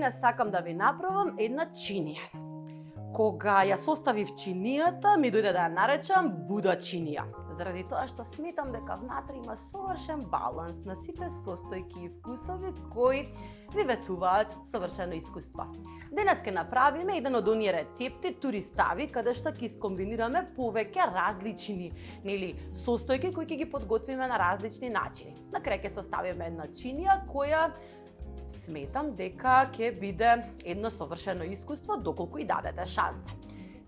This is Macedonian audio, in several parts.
Денес сакам да ви направам една чинија. Кога ја составив чинијата, ми дојде да ја наречам Буда чинија, заради тоа што сметам дека внатре има совршен баланс на сите состојки и вкусови кои ви ветуваат совршено искуство. Денес ќе направиме еден од оние рецепти туристави каде што ќе искомбинираме повеќе различни, состојки кои ќе ги подготвиме на различни начини. На крај ќе составиме една чинија која сметам дека ќе биде едно совршено искуство доколку и дадете шанса.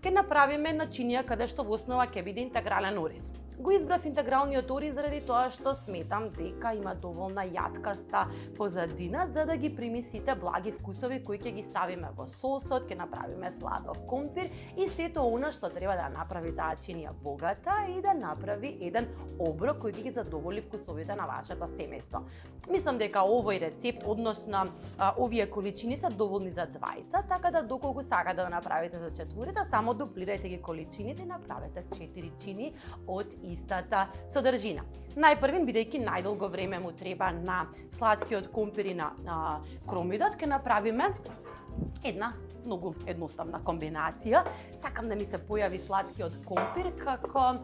Ќе направиме една чинија каде што во основа ќе биде интегрален ориз. Го избрав интегралниот ориз заради тоа што сметам дека има доволна јаткаста позадина за да ги прими сите благи вкусови кои ќе ги ставиме во сосот, ќе направиме сладок компир и сето она што треба да направи таа чинија богата и да направи еден оброк кој ќе ги задоволи вкусовите на вашето семејство. Мислам дека овој рецепт, односно овие количини се доволни за двајца, така да доколку сакате да направите за четворица, само дуплирајте ги количините и направете 4 чини од истата содржина. Најпрвин, бидејќи најдолго време му треба на сладкиот компир и на кромидот, ќе направиме една многу едноставна комбинација. Сакам да ми се појави сладкиот компир како,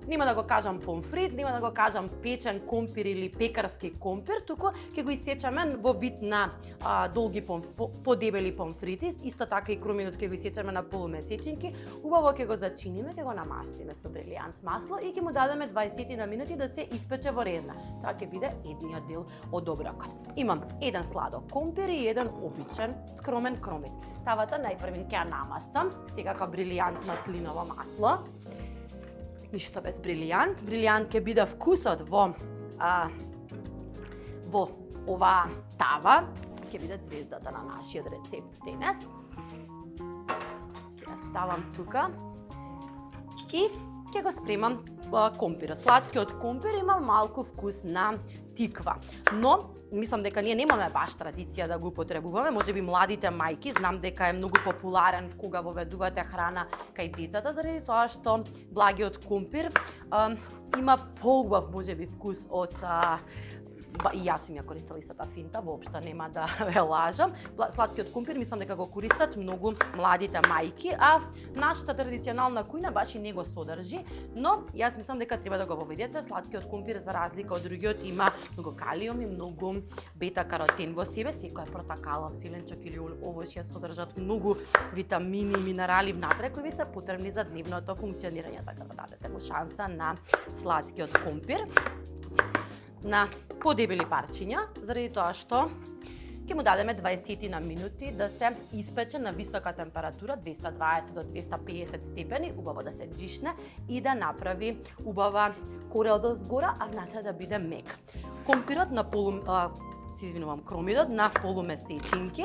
нема да го кажам помфрит, нема да го кажам печен компир или пекарски компир, туку ќе го исечеме во вид на долги подебели помфрити, исто така и кромидот ќе го исечеме на полумесечинки, убаво ќе го зачиниме, ќе го намастиме со брилијант масло и ќе му дадеме 20 на минути да се испече во редна. Тоа ќе биде едниот дел од оброкот. Имам еден сладок компир и еден обичен скромен кромид. Тавата најпрвин ќе ја намастам, секако брилијант маслиново масло. Ништо без брилијант. Брилијант ќе биде вкусот во оваа тава. Ќе биде звездата на нашиот рецепт денес. Ќе ја ставам тука и ќе го спремам компирот. Сладкиот компир има малку вкус на тиква, но мислам дека ние немаме баш традиција да го употребуваме, можеби младите мајки, знам дека е многу популарен кога воведувате храна кај децата, заради тоа што благиот компир има поубав можеби вкус од и јас сум ја користела истата финта, воопшто нема да ве лажам. Сладкиот компир мислам дека го користат многу младите мајки, а нашата традиционална кујна баш и не го содржи, но јас мислам дека треба да го воведете. Сладкиот компир за разлика од другиот има многу калиум и многу бета-каротен во себе. Секоја портакалов зеленчук или овошје содржат многу витамини и минерали внатре кои ви се потребни за дневното функционирање, така да дадете му шанса на сладкиот компир. На подебели парчиња, заради тоа што ќе му дадеме 20 на минути да се испече на висока температура, 220 до 250 степени, убаво да се джишне и да направи убава коре од озгора, а внатре да биде мек. Компирот на кромидот на полумесечинки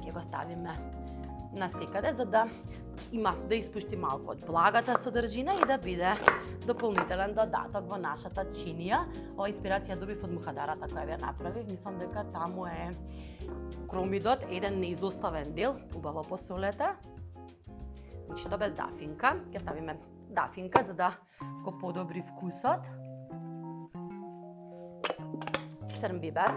ќе го ставиме на секаде за да испушти малку од благата содржина и да биде дополнителен додаток во нашата чинија. Ова инспирација добив од мухадарата која ја направив. Мислам дека таму е кромидот еден неизоставен дел. Убаво посолете. Ништо без дафинка. Ќе ставиме дафинка за да го подобри вкусот. Црн бибер.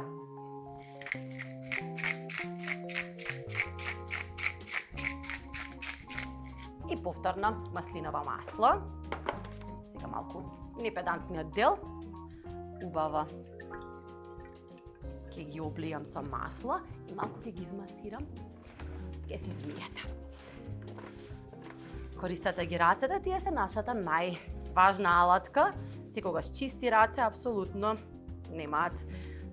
И повторно маслиново масло. Сега малку непедантниот дел. Убаво ќе ги облијам со масло и малку ќе ги измасирам. Ќе се измијат. Користете ги рацете, тие се нашата најважна алатка. Секогаш чисти раце апсолутно немаат.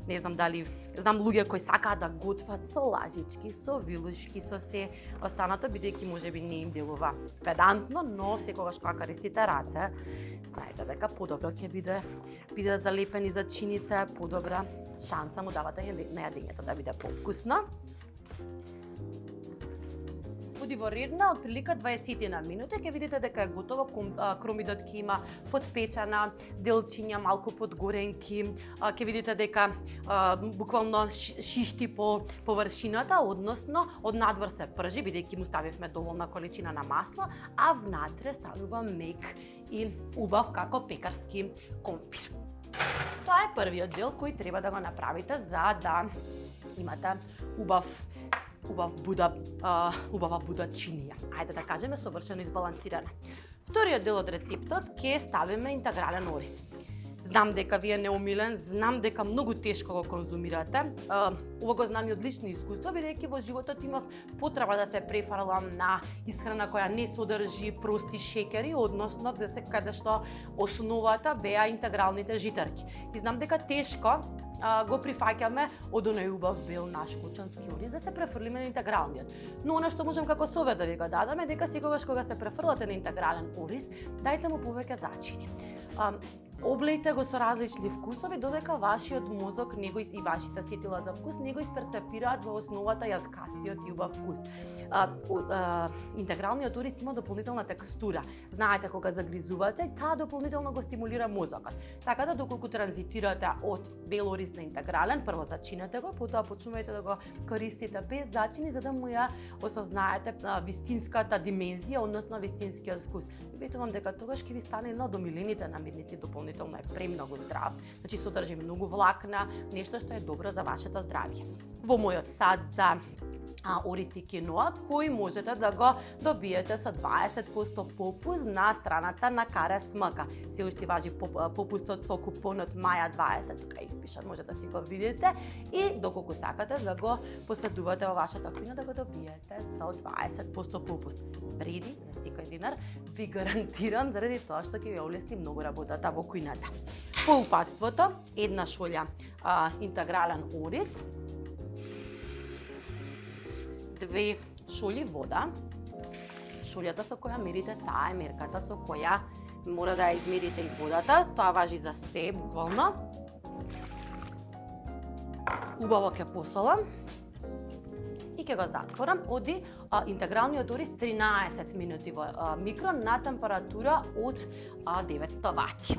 Не знам дали знам луѓе кои сакаат да готват со лажички, со вилушки, со се останато, бидејќи можеби не им делува педантно, но секогаш кога користите раце, знаете дека подобро ќе биде залепен и зачините, подобра шанса му давате на јадењето да биде повкусно. Буди во редна, од прилика 20 на минути, ќе видите дека е готово. Кромидот ќе има подпечена делчиња, малку подгоренки, ќе видите дека буквално шишти по површината, односно од надвор се пржи, бидејќи му ставивме доволна количина на масло, а внатре станува мек и убав како пекарски компир. Тоа е првиот дел кој треба да го направите за да имате убава буда чинија. Ајде да кажеме совршено избалансирана. Вториот дел од рецептот ќе ставиме интегрален ориз. Знам дека ви е неумилен, знам дека многу тешко го конзумирате. Ова го знам и од лични искуства, бидејќи во животот имав потреба да се префрлам на исхрана која не содржи прости шеќери, односно каде што основата беа интегралните житарки. И знам дека тешко го прифаќаме од оној убав бел наш кучански ориз да се префрлиме на интегралниот. Но она што можам како совет да ви го дадам е дека секогаш кога се префрлате на интегрален ориз, дајте му повеќе зачини. Облејте го со различни вкусови додека вашиот мозок и вашите сетила за вкус не го исперцепираат во основата јаткастиот и убав вкус. Интегралниот ориз има дополнителна текстура. Знаете кога загризувате, таа дополнително го стимулира мозокот. Така да доколку транзитирате од бел ориз на интегрален, прво зачинете го, потоа почнувајте да го користите без зачини за да му ја осознаете вистинската димензија, односно вистинскиот вкус. Ветувам дека тогаш ќе ви стане едно од омилените намирници, дополнително е премногу здрав, значи содржи многу влакна, нешто што е добро за вашето здравје. Во мојот сад за ориз и киноа, кој можете да го добиете со 20% попуст на страната на КРСМК. Се уште важи попустот со купонот Маја 20, тука испишан, може да си го видите и доколку сакате да го поседувате во вашата кујна да го добиете со 20% попуст. Вреди за секој динар, ви гарантирам заради тоа што ќе ви олесни многу работата во кујната. По упатството, една шолја интегрален ориз, 2 шоли вода. Шолјата со која мерите, таа е мерката со која мора да ја измерите из водата. Тоа важи за се, буквално. Убаво ќе посолам и ќе го затворам. Оди интегралниот ориз 13 минути во микро на температура од 900 вати.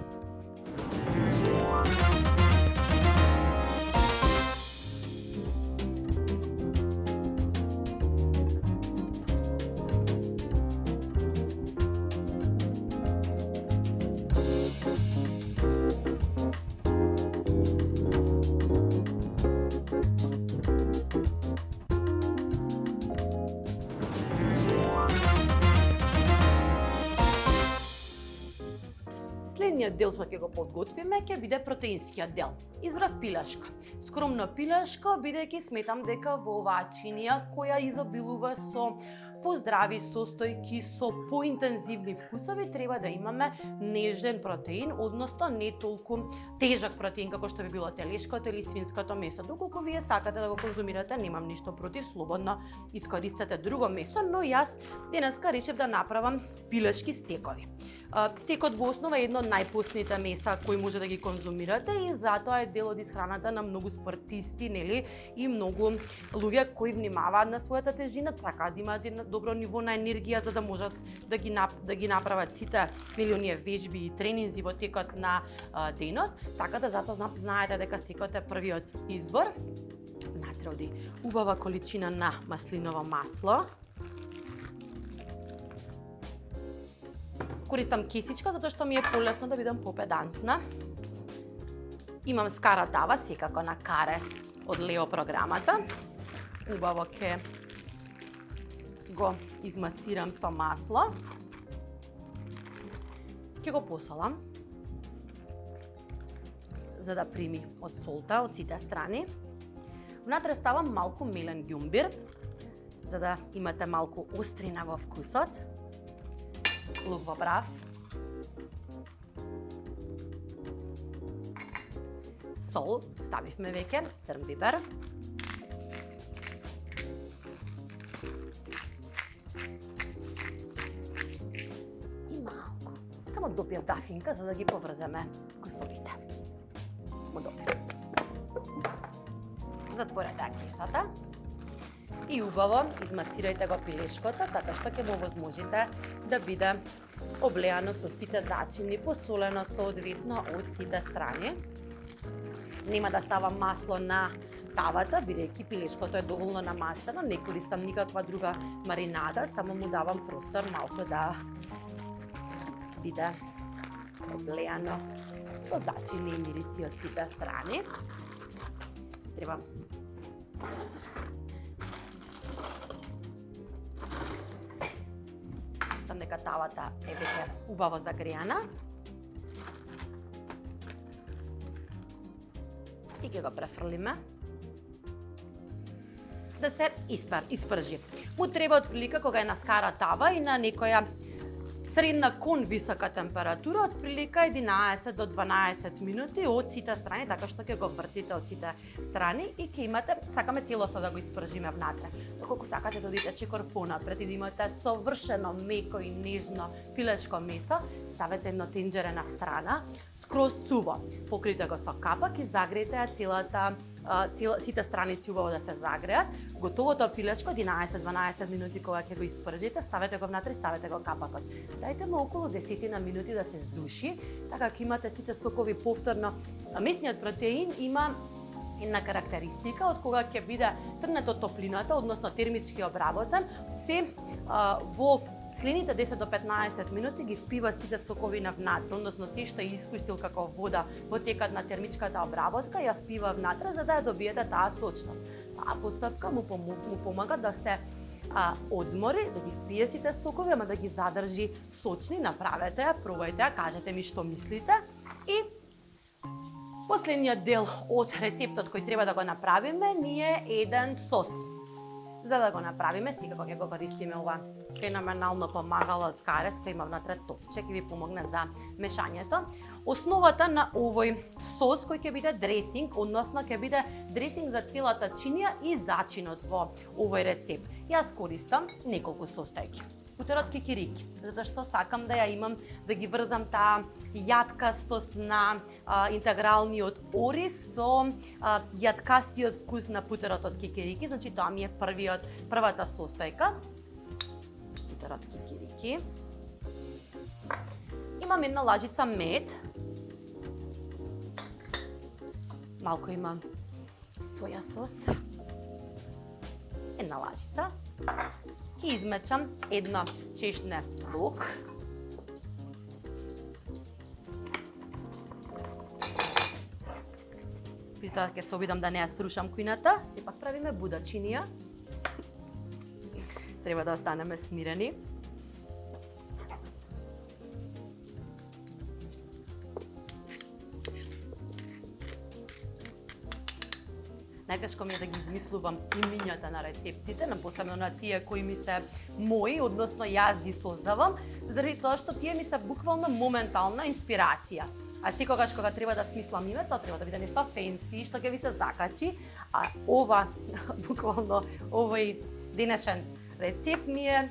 Следниот дел што ќе го подготвиме ќе биде протеинскиот дел. Избрав пилешко. Скромно пилешко, бидејќи сметам дека во оваа чинија која изобилува со поздрави состојки, со поинтензивни вкусови, треба да имаме нежен протеин, односно не толку тежак протеин како што би било телешкото или свинското месо. Доколку вие сакате да го конзумирате, немам ништо против, слободно искористете друго месо, но јас денеска решив да направам пилешки стекови. Стекот во основа е едно од најпостните меса кои може да ги конзумирате и затоа е дел од исхраната на многу спортисти, нели, и многу луѓе кои внимаваат на својата тежина, сакаат да имаат едно добро ниво на енергија за да можат да ги направат сите нели оние вежби и тренинзи во текот на денот, така да затоа знаете дека стекот е првиот избор. Внатре оди убава количина на маслиново масло. Користам кесичка затоа што ми е полесно да бидам попедантна. Имам скара тава, секако на карес од Лео програмата. Убаво ќе го измасирам со масло. Ќе го посолам за да прими од солта од сите страни. Внатре ставам малку мелен ѓумбир за да имате малку острина во вкусот. Лук во брав. Сол, ставивме веќе, црн бибер. И малку. Само допија дафинка за да ги поврземе косовите. Само допија. Затворете кесата. И убаво измасирајте го пилешкото, така што ќе го возможите да биде облеано со сите зачини, посолено соодветно од сите страни. Нема да ставам масло на тавата, бидејќи пилешкото е доволно намастено, не користам никаква друга маринада, само му давам простор малку да биде облеано со зачини и мириси од сите страни. Треба Мислам дека тавата е веќе убаво загреана. И ќе го префрлиме да се испржи. Му треба отприлика кога е на скара тава и на некоја средна кон висока температура, отприлика 11 до 12 минути од сите страни, така што ќе го вртите од сите страни и ќе имате, сакаме целосно да го испржиме внатре. Доколку сакате да одите чекор понапред и да имате совршено меко и нежно пилешко месо, ставете едно тенџере на страна, скроз суво. Покрите го со капак и загреете ја сите страници убаво да се загреат. Готовото пилешко 11-12 минути кога ќе го испржите, ставете го внатре, ставете го капакот. Дајте му околу 10 минути да се здуши, така ќе имате сите сокови повторно. Месниот протеин има една карактеристика од кога ќе биде тргнат од топлината, односно термички обработен, се во следните 10 до 15 минути ги впива сите соковина внатре, односно се што е искустил како вода во текот на термичката обработка, ја впива внатре за да ја добиете таа сочност. Таа постапка му помага да се одмори, да ги впие сите сокови, ама да ги задржи сочни. Направете ја, пробајте ја, кажете ми што мислите. И последниот дел од рецептот кој треба да го направиме ни е еден сос. За да го направиме, секако ќе го користиме ова феноменално помагало од карес кој има внатре топче, ќе ви помогне за мешањето. Основата на овој сос кој ќе биде дресинг, односно ќе биде дресинг за целата чинија и зачинот во овој рецепт. Јас користам неколку состојки. Путерот кикирики, затоа што сакам да ја имам, да ги врзам таа јаткастост на интегралниот ориз со јаткастиот вкус на путерот од кикирики, значи тоа ми е првата состојка. Путерот кикирики. Имам една лажица мед. Малку имам соја сос. Една лажица. Ќе измечам едно чешне лук. При тоа ќе се обидам да не ја срушам кујната, сепак правиме будачинија. Треба да останеме смирени. Најтешко ми е да ги измислувам имињата на рецептите, посебно на тие кои ми се мои, односно јас ги создавам, заради тоа што тие ми се буквално моментална инспирација. А секогаш кога треба да смислам име, тоа треба да биде нешто фенси, што ќе ви се закачи, а буквално овој денешен рецепт ми е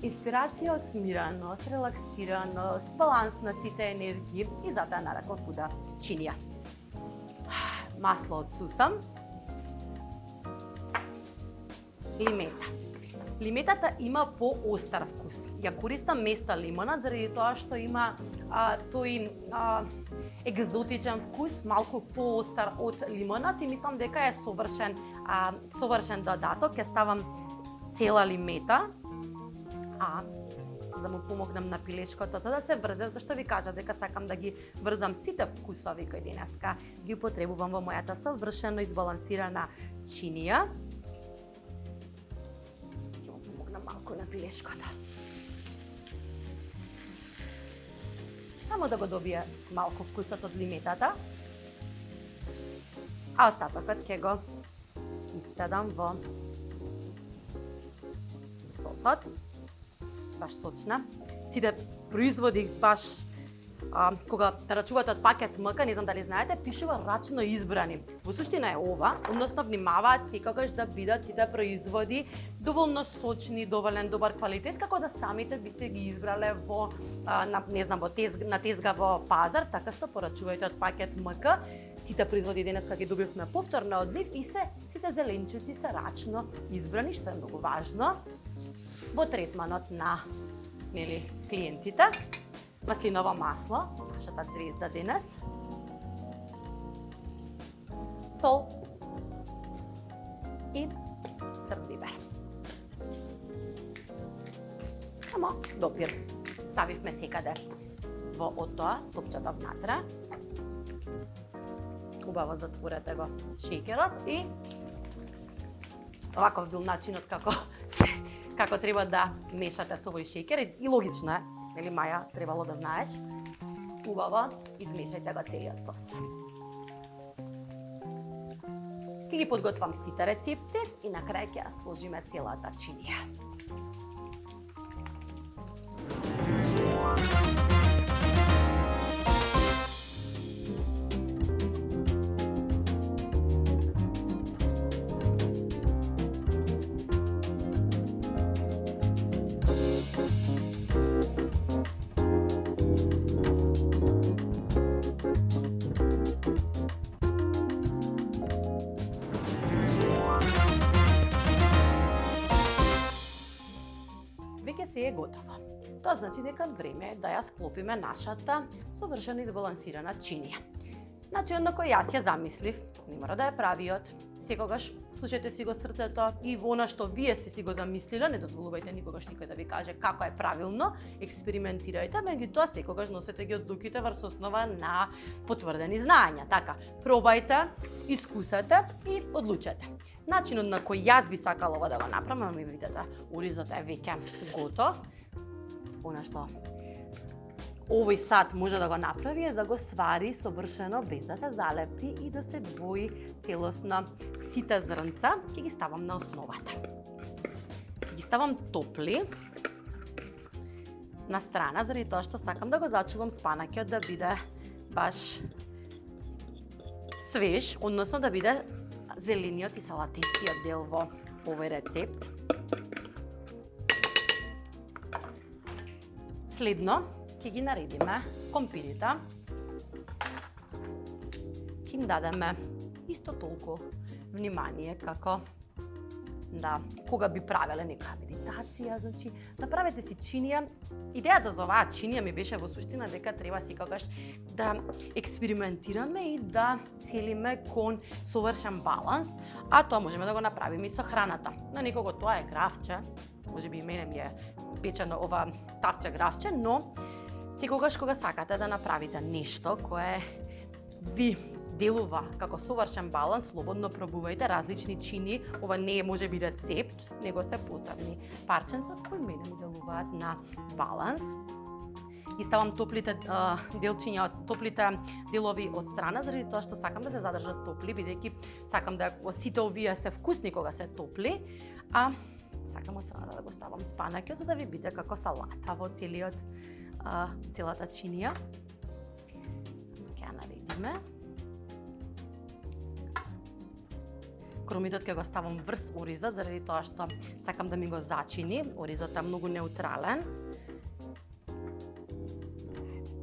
инспирација од смиреност, релаксираност, баланс на сите енергии и затоа нареков будачинија. Масло од сусам, лимета. Лиметата има поостар вкус. Ја користам место лимонад заради тоа што има тој екзотичен вкус, малку поостар од лимонад и мислам дека е совршен додаток. Ќе ставам цела лимета, да му помогнам на пилешкото, за да се врзе, зашто ви кажа дека сакам да ги врзам сите вкусови кои денеска ги употребувам во мојата совршено избалансирана чинија. Ќе му помогнам малку на пилешкото. Само да го добие малку вкусот од лиметата. А остатокот ќе го исцедам во сосот. Баш сочна. Сите производи баш кога рачувате од пакет МК, не знам дали знаете, пишува рачно избрани. Во суштина е ова, односно внимаваат секогаш да бидат сите производи доволно сочни, доволен добар квалитет, како да самите бисте ги избрале во на тезга во пазар, така што порачувајте од пакет МК. Сите производи денеска ги добивме повторно од нив и сите зеленчуци се рачно избрани, што е многу важно во третманот на клиентите. Маслиново масло, нашата звезда денес. Сол и црн бибер. Само допир. Ставивме секаде во тоа, топчето внатре. Убаво затворете го шеќерот и Оваков бил начинот како треба да мешате со овој шеќер и логично е, нели Маја, требало да знаеш. Убаво измешајте го целиот сос. Ќе ги подготвам сите рецепти и на крај ќе ја сложиме целата чинија. Веќе се е готово. Тоа значи дека време е да ја склопиме нашата совршено избалансирана чинија. Начинот на кој јас ја замислив, не мора да е правиот. Секогаш слушајте си го срцето и она што вие сте си го замислиле, не дозволувајте никогаш никој да ви каже како е правилно, експериментирајте, меѓутоа секогаш носете ги одлуките врз основа на потврдени знаења. Така, пробајте, искусете и одлучете. Начинот на кој јас би сакала ова да го направам, ми видите, оризот е веќе готов. Она што овој сад може да го направи е да го свари совршено без да се залепи и да се двои целосно сите зрнца. Ќе ги ставам на основата. Ќе ги ставам топли на страна, заради тоа што сакам да го зачувам спанакјот да биде баш свеж, односно да биде зелениот и салатискиот дел во овој рецепт. Следно, ќе ги наредиме компирите. Ќе им дадеме исто толку внимание како кога би правеле нека медитација, значи направете си чинија. Идејата за оваа чинија ми беше во суштина дека треба секогаш да експериментираме и да целиме кон совршен баланс, а тоа можеме да го направиме и со храната. На некого тоа е гравче, можеби и мене ми е печено ова тавче гравче, но секогаш кога сакате да направите нешто кое ви делува како совршен баланс, слободно пробувајте различни чини. Ова не е можеби рецепт, него се посебни парченца кои мене ми делуваат на баланс. И ставам топлите делчиња, топлите делови од страна, заради тоа што сакам да се задржат топли, бидејќи сакам да сите овие се вкусни кога се топли, а сакам од страна да го ставам спанакјот за да ви биде како салата во целата чинија. Ќе ја наредиме. Кромитот ќе го ставам врз оризот, заради тоа што сакам да ми го зачини. Оризот е многу неутрален.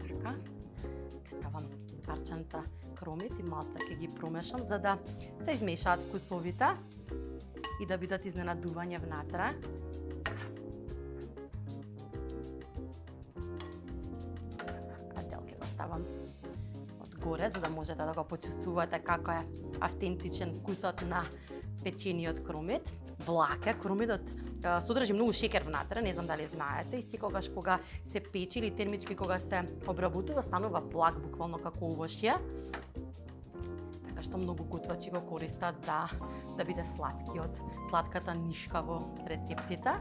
Така. Ќе ставам парченца кромит и малце ќе ги промешам за да се измешаат вкусовите и да бидат изненадување внатре. А дел ќе го ставам одгоре за да можете да го почувствувате како е автентичен вкусот на печениот кромит. Блак е, кромитот содржи многу шеќер внатре, не знам дали знаете, и секогаш кога се пече или термички кога се обработува, станува блак, буквално како овошје. Така што многу готвачи го користат за да биде сладката нишка во рецептите.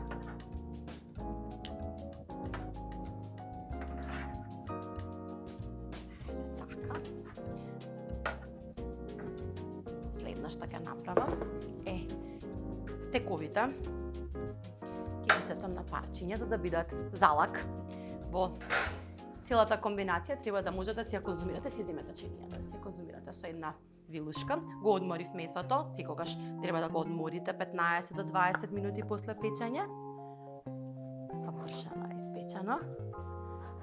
Следно што ќе направам е стековите. Ќе ги сечам на парчиња за да бидат залак. Во целата комбинација треба да можете да си ја конзумирате, си земете чинија, да си ја конзумирате со една вилушка. Го одморив месото, секогаш треба да го одморите 15 до 20 минути после печење. Совршено испечено.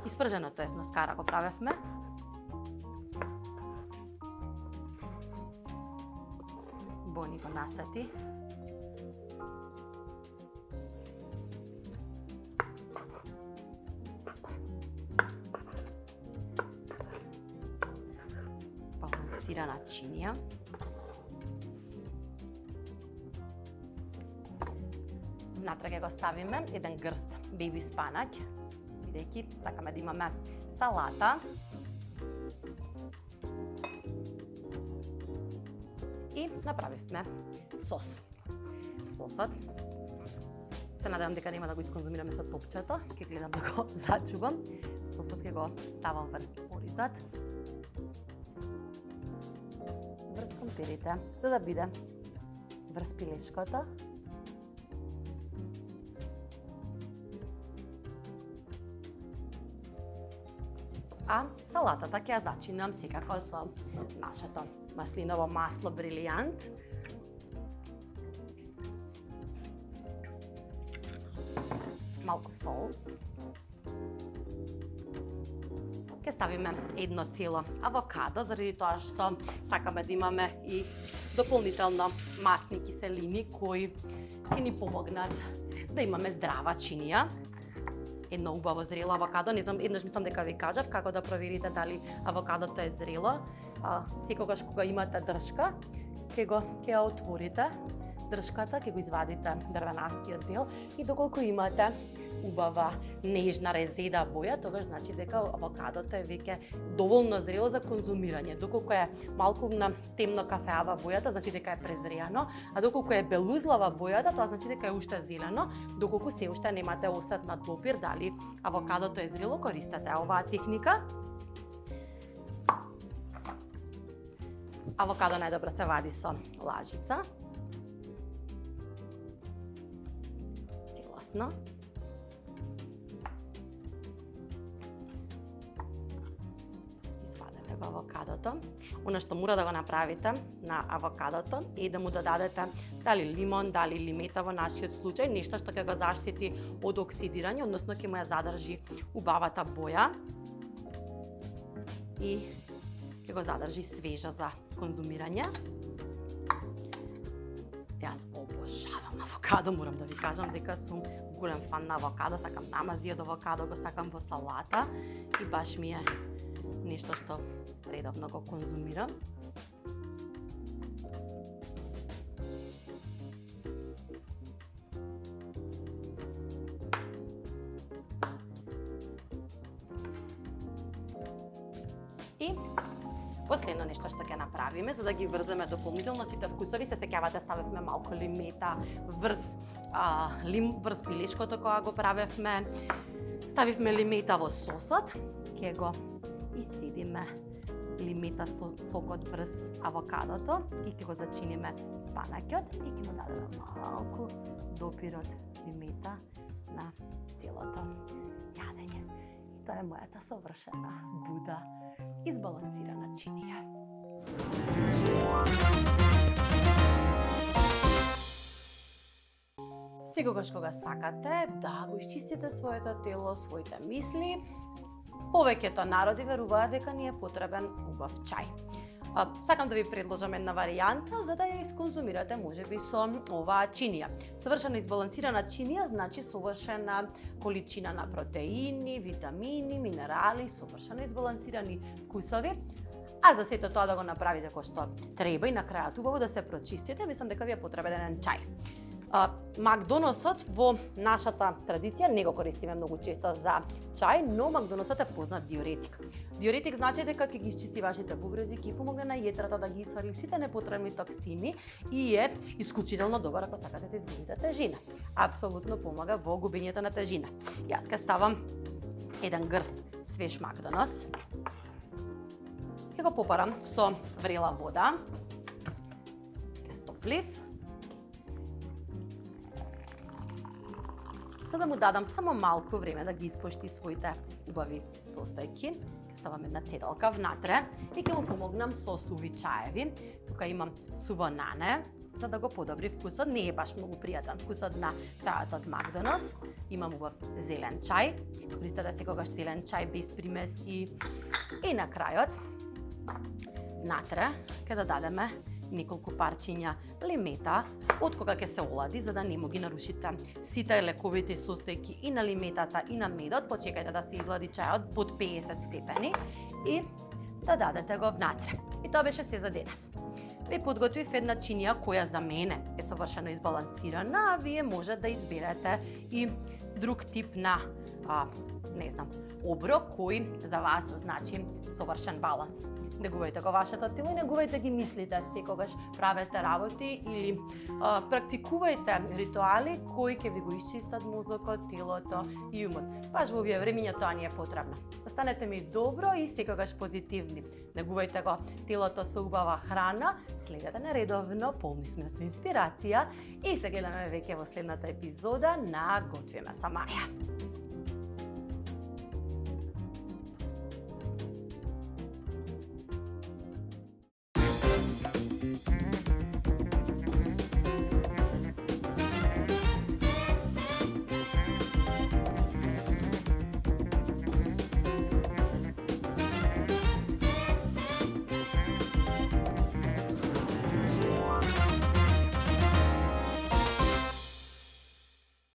Испржено, тоест на скара го правевме. Бони го насети. Балансирана чинија. Внатре ќе го ставиме еден грст беби спанаќ, бидејќи сакаме да имаме салата. И направивме сос. Сосот се надевам дека нема да го исконзумираме со топчето, ќе гледам да го зачувам. Сосот ќе го ставам врз оризот, врз компирите, за да биде врз пилешкото. А салатата ќе ја зачинам секако со нашето маслиново масло Брилијант. Малку сол. Ќе ставиме едно цело авокадо, заради тоа што сакаме да имаме и дополнително масни киселини кои ќе ни помогнат да имаме здрава чинија. Едно убаво зрело авокадо, не знам, еднаш мислам дека ви кажав како да проверите дали авокадото е зрело. Секогаш кога имате дршка, ќе ја отворите дршката, ќе го извадите дрвенастиот дел и доколку имате убава нежна резеда боја, тогаш значи дека авокадото е веќе доволно зрело за конзумирање. Доколку е малку на темно кафеава бојата, значи дека е презряно, а доколку е белузлава бојата, тоа значи дека е уште зелено. Доколку се уште немате осет на допир дали авокадото е зрело, користете оваа техника. Авокадо најдобро се вади со лажица. Целосно. Извадете го авокадото. Она што мора да го направите на авокадото е да му додадете дали лимон, дали лимета во нашиот случај, нешто што ќе го заштити од оксидирање, односно ќе му ја задржи убавата боја и ќе го задржи свежа за конзумирање. Јас обожавам авокадо, морам да ви кажам дека сум голем фан на авокадо, сакам намази од авокадо, го сакам во салата и баш ми е нешто што редовно го конзумирам. И последно нешто што ќе направиме, за да ги врземе дополнително сите вкусови, се сеќавате ставевме малку лимета врз пилешкото кога го правевме. Ставивме лимета во сосот, ќе го исцедиме лимета со сокот врз авокадото и ќе го зачиниме спанаќот и ќе му дадеме малку допир од лимета на целото јадење. И тоа е мојата совршена буда избалансирана чинија. Секогаш кога сакате да го исчистите своето тело, своите мисли, повеќето народи веруваат дека ни е потребен убав чај. Сакам да ви предложам една варијанта за да ја исконзумирате можеби со оваа чинија. Совршено избалансирана чинија значи совршена количина на протеини, витамини, минерали, совршено избалансирани вкусови. А за сето тоа да го направите кој што треба и на крајот убаво да се прочистите, мислам дека ви е потребен еден чај. Макдоносот во нашата традиција не го користиме многу често за чај, но Макдоносот е познат диуретик. Диуретик значи дека ќе ги исчисти вашите бубрези, ќе помогне на јетрата да ги исфрли сите непотребни токсини и е исклучително добар ако сакате да изгубите тежина. Апсолутно помага во губењето на тежина. Јас ќе ставам еден грст свеж Макдонос. Ќе го попарам со врела вода. Ќе стоплив. За да му дадам само малку време да ги испушти своите убави состојки. Ќе ставам една цедалка внатре и ќе му помогнам со суви чаеви. Тука имам суво нане, за да го подобри вкусот. Не е баш многу пријатен вкусот на чајот од Макдонос. Имам убав зелен чај. Користете секогаш зелен чај без примеси. И на крајот, внатре, ќе додадеме неколку парчиња лимета од кога ќе се олади, за да не му ги нарушите сите лековите состојки и на лиметата и на медот. Почекајте да се излади чајот под 50 степени и да дадете го внатре. И тоа беше се за денес. Ви подготвив една чинија која за мене е совршено избалансирана, а вие може да изберете и друг тип на, оброк кој за вас значи совршен баланс. Негувајте го вашето тело и негувајте ги мислите секогаш правете работи или практикувајте ритуали кои ќе ви го исчистат мозокот, телото и умот. Баш во овие времиња тоа ни е потребно. Останете ми добро и секогаш позитивни. Негувајте го телото со убава храна, следете нередовно, полни сме со инспирација и се гледаме веќе во следната епизода на Готвиме со Марија.